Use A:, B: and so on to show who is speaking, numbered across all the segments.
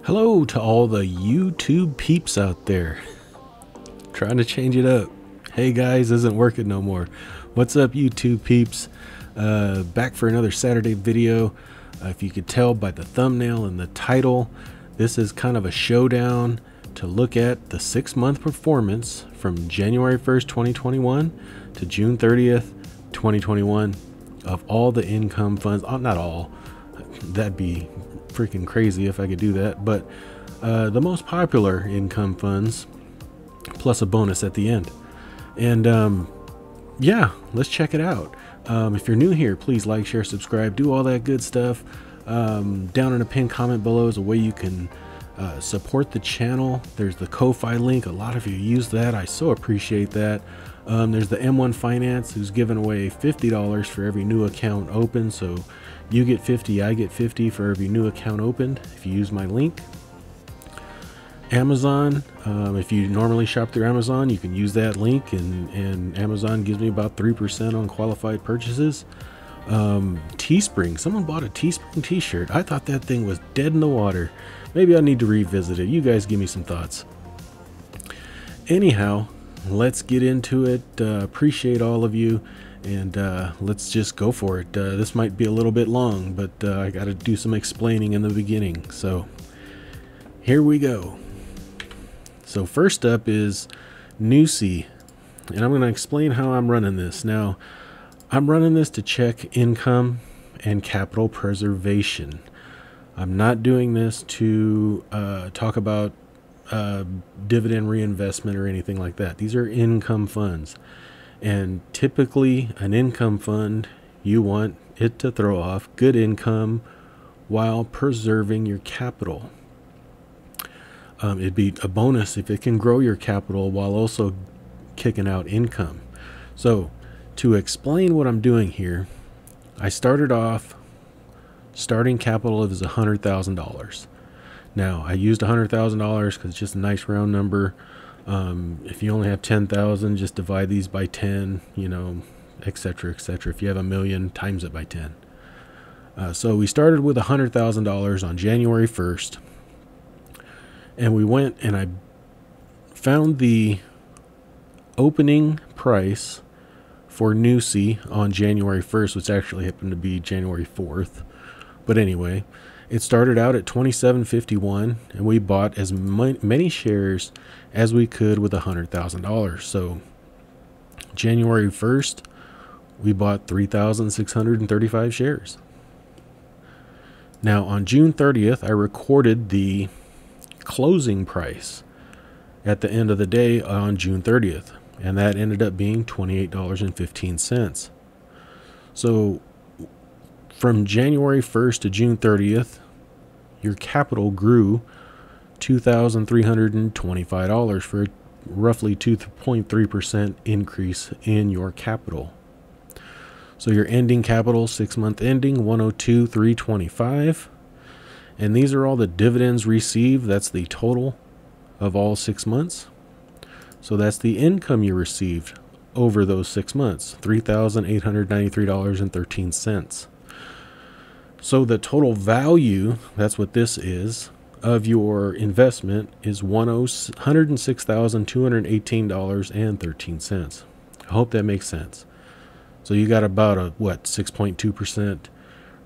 A: Hello to all the YouTube peeps out there. Trying to change it up. Hey guys, isn't working no more. What's up, YouTube peeps? Back for another Saturday video. If you could tell by the thumbnail and the title, this is kind of a showdown to look at the 6-month performance from January 1st, 2021 to June 30th, 2021 of all the income funds. Not all. That'd be freaking crazy if I could do that, but the most popular income funds plus a bonus at the end. And yeah, let's check it out. If you're new here, please like, share, subscribe, do all that good stuff. Down in the pinned comment below is a way you can support the channel. There's the Ko-Fi link. A lot of you use that. I so appreciate that. There's the M1 Finance, who's giving away $50 for every new account open. So you get 50, I get 50 for every new account opened if you use my link. Amazon, if you normally shop through Amazon, you can use that link, and Amazon gives me about 3% on qualified purchases. Teespring, someone bought a Teespring t-shirt. I thought that thing was dead in the water. Maybe I need to revisit it. You guys give me some thoughts. Anyhow, let's get into it. Appreciate all of you, and let's just go for it. This might be a little bit long, but I got to do some explaining in the beginning, so here we go. So first up is Nusi, and I'm going to explain how I'm running this. Now, I'm running this to check income and capital preservation. I'm not doing this to talk about dividend reinvestment or anything like that. These are income funds, and typically an income fund, you want it to throw off good income while preserving your capital. It'd be a bonus if it can grow your capital while also kicking out income. So to explain what I'm doing here, I started off, starting capital is $100,000. Now I used $100,000 because it's just a nice round number. If you only have 10,000, just divide these by 10, you know, etc., etc. If you have a million, times it by 10. So we started with $100,000 on January 1st. And we went and I found the opening price for Nusi on January 1st, which actually happened to be January 4th. But anyway, it started out at $27.51, and we bought as many shares as we could with $100,000. So January 1st, we bought 3,635 shares. Now on June 30th, I recorded the closing price at the end of the day on June 30th, and that ended up being $28.15. So from January 1st to June 30th, your capital grew $2,325 for a roughly 2.3% increase in your capital. So your ending capital, 6-month ending, 102,325. And these are all the dividends received. That's the total of all 6 months. So that's the income you received over those 6 months, $3,893.13. So the total value, that's what this is, of your investment is $106,218.13. I hope that makes sense. So you got about a, what, 6.2%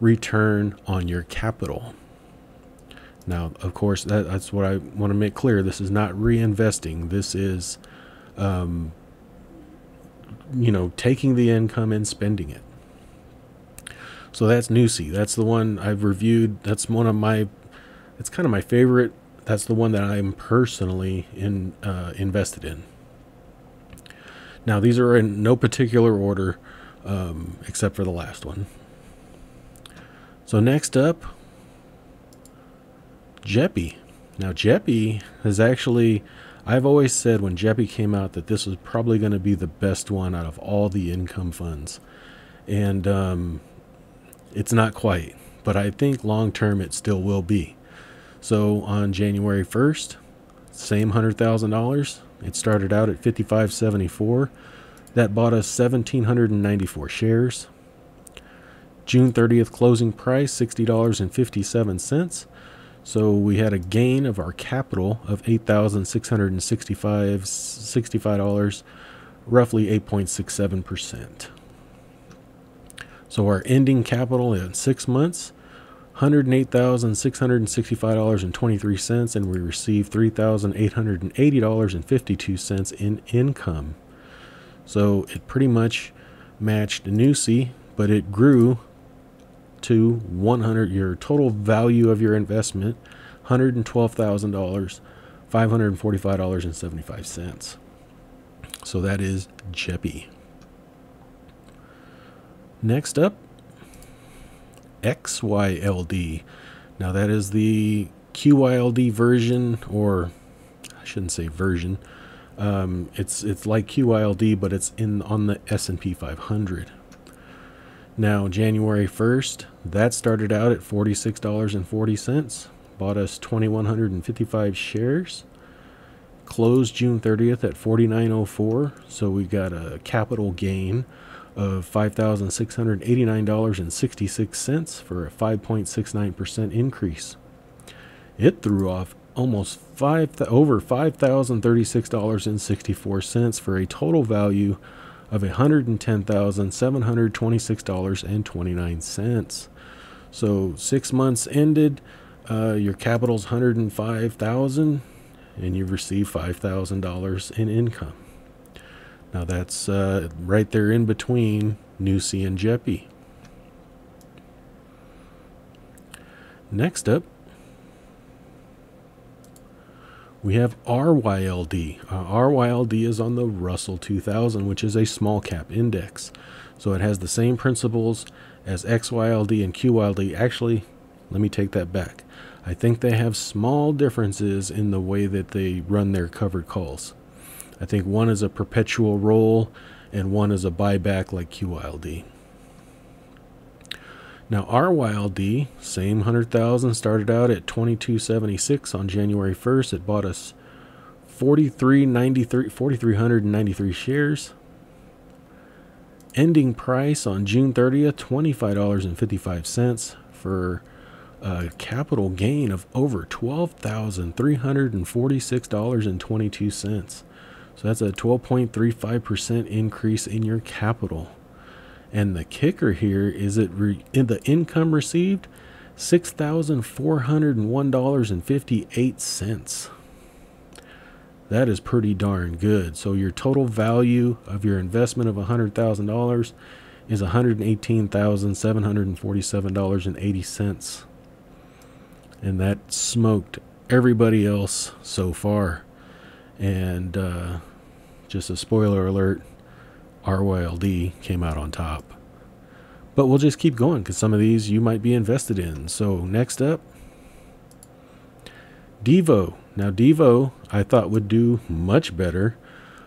A: return on your capital. Now, of course, that's what I want to make clear. This is not reinvesting. This is, you know, taking the income and spending it. So that's Nusi. That's the one I've reviewed. That's one of my, it's kind of my favorite. That's the one that I'm personally invested in. Now, these are in no particular order, except for the last one. So next up, Jeppy. Now Jeppy has actually, I've always said when Jeppy came out that this was probably going to be the best one out of all the income funds, and it's not quite, but I think long term it still will be. So on January 1st, same $100,000. It started out at $55.74. That bought us 1,794 shares. June 30th closing price, $60.57. So we had a gain of our capital of $8,665, roughly 8.67%. So our ending capital in 6 months, $108,665.23, and we received $3,880.52 in income. So it pretty much matched Nusi, but it grew to 100. Your total value of your investment, $112,000, $545.75. So that is Jeppy. Next up, XYLD. Now that is the QYLD version, or I shouldn't say version. It's like QYLD, but it's on the S&P 500. Now January 1st, that started out at $46.40. Bought us 2,155 shares. Closed June 30th at $49.04. So we got a capital gain of $5,689.66 for a 5.69% increase. It threw off almost over $5,036.64 for a total value of $110,726.29. So 6 months ended, your capital's $105,000, and you've received $5,000 in income. Now that's right there in between Nusi and Jeppy. Next up, we have RYLD. RYLD is on the Russell 2000, which is a small cap index. So it has the same principles as XYLD and QYLD. Actually, let me take that back. I think they have small differences in the way that they run their covered calls. I think one is a perpetual roll and one is a buyback like QYLD. Now RYLD, same 100,000, started out at $22.76 on January 1st. It bought us 4,393 shares. Ending price on June 30th, $25.55 for a capital gain of over $12,346.22. So that's a 12.35% increase in your capital. And the kicker here is in the income received, $6,401.58. That is pretty darn good. So your total value of your investment of $100,000 is $118,747.80. And that smoked everybody else so far. And just a spoiler alert, RYLD came out on top. But we'll just keep going because some of these you might be invested in. So next up, DIVO. Now DIVO I thought would do much better,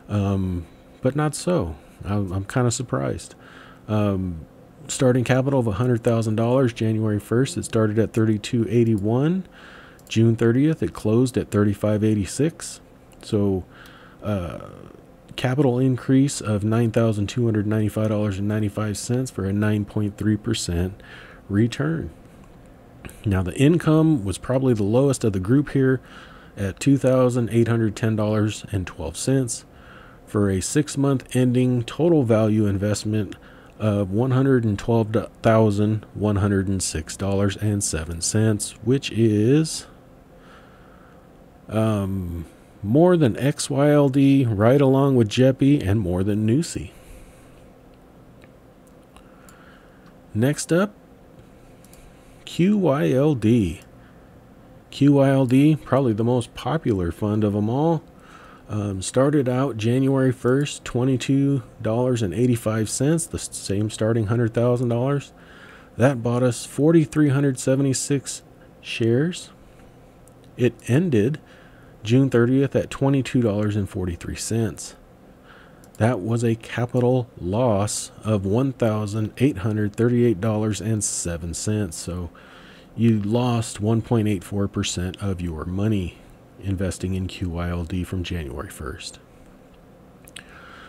A: but not so. I'm kind of surprised. Starting capital of $100,000 January 1st. It started at $32.81. June 30th, it closed at $35.86. So capital increase of $9,295.95 for a 9.3% return. Now the income was probably the lowest of the group here at $2,810.12 for a 6-month ending total value investment of $112,106.07, which is more than XYLD, right along with Jeppy, and more than Nusi. Next up, QYLD. QYLD, probably the most popular fund of them all. Started out January 1st, $22.85, the same starting $100,000. That bought us 4,376 shares. It ended June 30th at $22.43. That was a capital loss of $1,838.07. So you lost 1.84% of your money investing in QYLD from January 1st.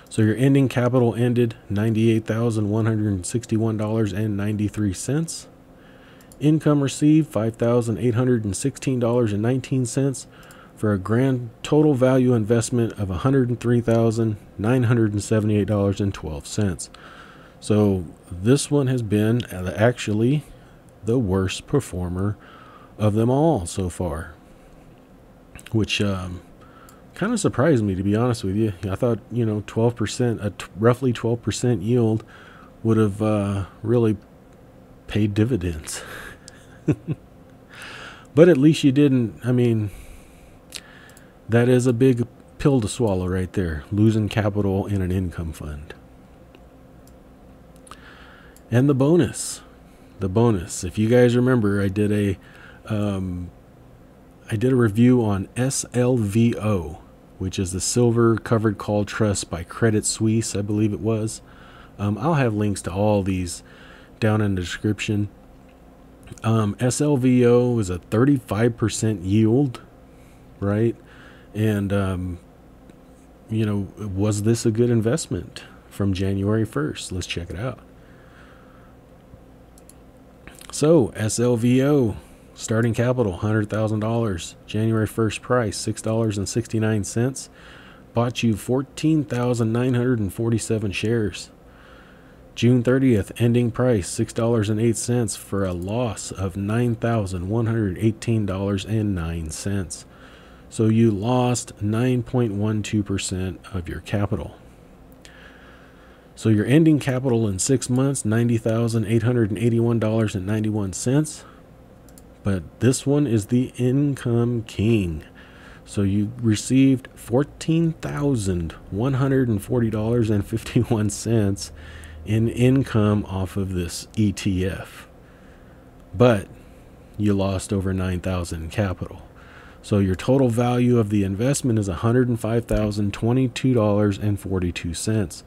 A: So your ending capital ended $98,161.93. Income received $5,816.19 for a grand total value investment of $103,978.12. So this one has been actually the worst performer of them all so far, which kind of surprised me, to be honest with you. I thought, 12%, roughly 12% yield would have really paid dividends. But at least you didn't. I mean, that is a big pill to swallow right there, losing capital in an income fund. And the bonus, if you guys remember, I did a review on SLVO, which is the Silver Covered Call Trust by Credit Suisse, I believe it was. I'll have links to all these down in the description. SLVO is a 35% yield, right? And, was this a good investment from January 1st? Let's check it out. So SLVO, starting capital, $100,000. January 1st price, $6.69. Bought you 14,947 shares. June 30th, ending price, $6.08 for a loss of $9,118.09. So you lost 9.12% of your capital. So your ending capital in 6 months, $90,881.91. But this one is the income king. So you received $14,140.51 in income off of this ETF. But you lost over $9,000 in capital. So your total value of the investment is $105,022.42.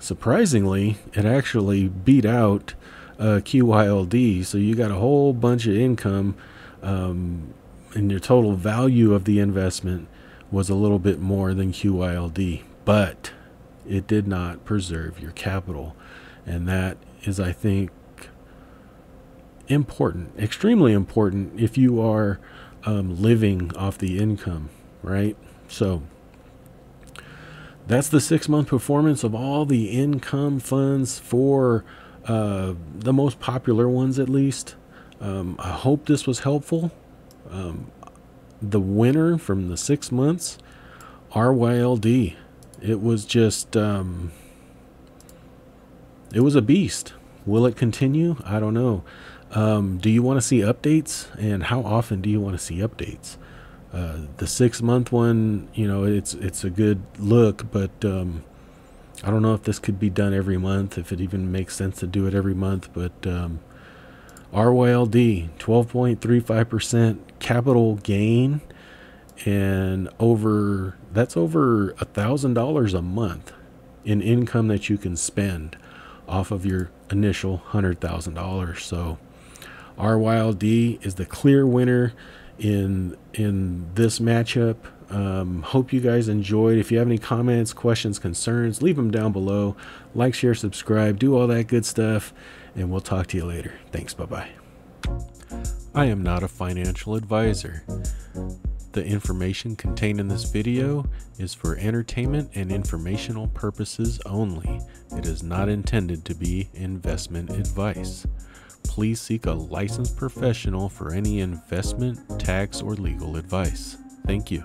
A: Surprisingly, it actually beat out QYLD. So you got a whole bunch of income, and your total value of the investment was a little bit more than QYLD, but it did not preserve your capital. And that is, I think, important, extremely important if you are living off the income, right? So that's the 6-month performance of all the income funds for the most popular ones, at least. I hope this was helpful. The winner from the 6 months, RYLD. It was just, it was a beast. Will it continue? I don't know. Do you want to see updates? And how often do you want to see updates? The 6-month one, it's a good look, but I don't know if this could be done every month, if it even makes sense to do it every month. But RYLD, 12.35% capital gain, and that's over $1,000 a month in income that you can spend off of your initial $100,000. So RYLD is the clear winner in this matchup. Hope you guys enjoyed. If you have any comments, questions, concerns, leave them down below. Like, share, subscribe, do all that good stuff, and we'll talk to you later. Thanks. Bye-bye. I am not a financial advisor. The information contained in this video is for entertainment and informational purposes only. It is not intended to be investment advice. Please seek a licensed professional for any investment, tax, or legal advice. Thank you.